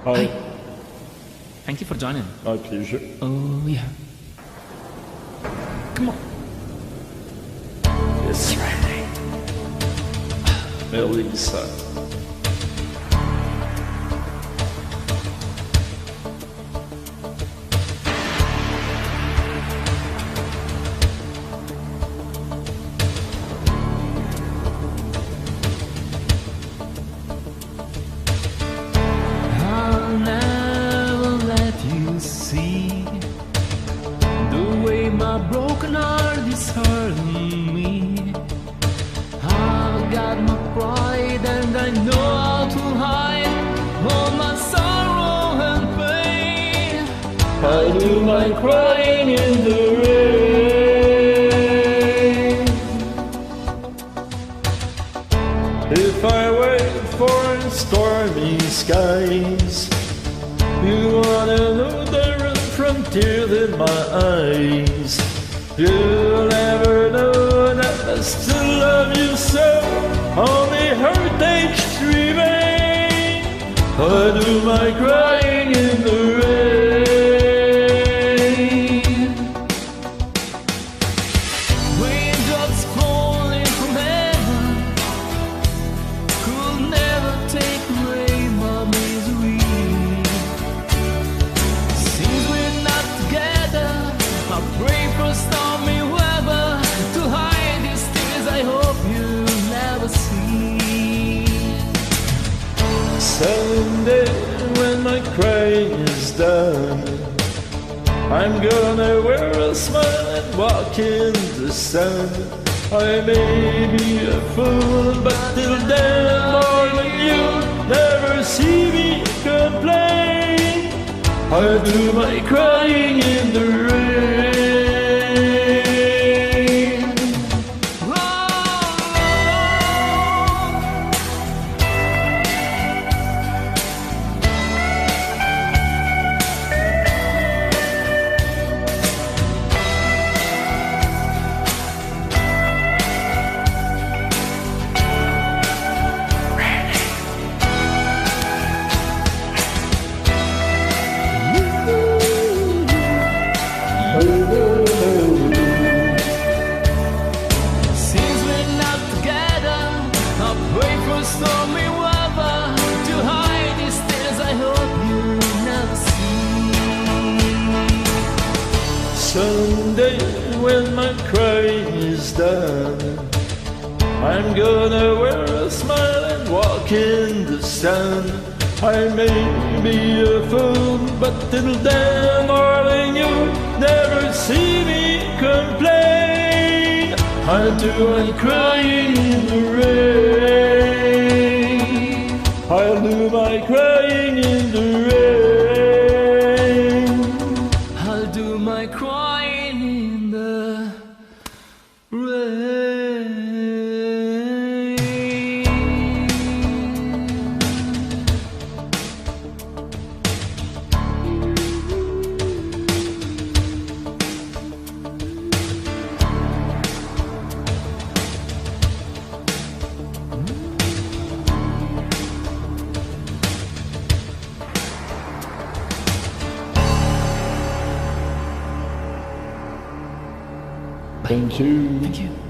Hi. Thank you for joining. My pleasure. Oh, yeah. Come on. It's ready. Melissa. I'll never let you see the way my broken heart is hurting me. I've got my pride and I know how to hide all my sorrow and pain. I do my crying in the rain. If I wait for stormy skies, you wanna know there are frontiers in my eyes. You'll never know that I still love you so. Only heritage remain. I do my crying in the rain. Raindrops falling from heaven could never take away my misery. Since we're not together, I pray for stormy weather to hide these tears I hope you never see. Someday when my crying is done, I'm gonna wear a smile and walk in the sun. I may be a fool, but till then, darling, you'll never see me complain. I do my crying in the rain. Since we're not together, I pray for stormy weather to hide these tears I hope you never see. Someday when my crying is done, I'm gonna wear a smile and walk in the sun. I may be a fool, but till then, darling, you'll never see me complain. I'll do my crying in the rain. I'll do my crying in the rain. I'll do my crying in the rain. Thank you. Thank you.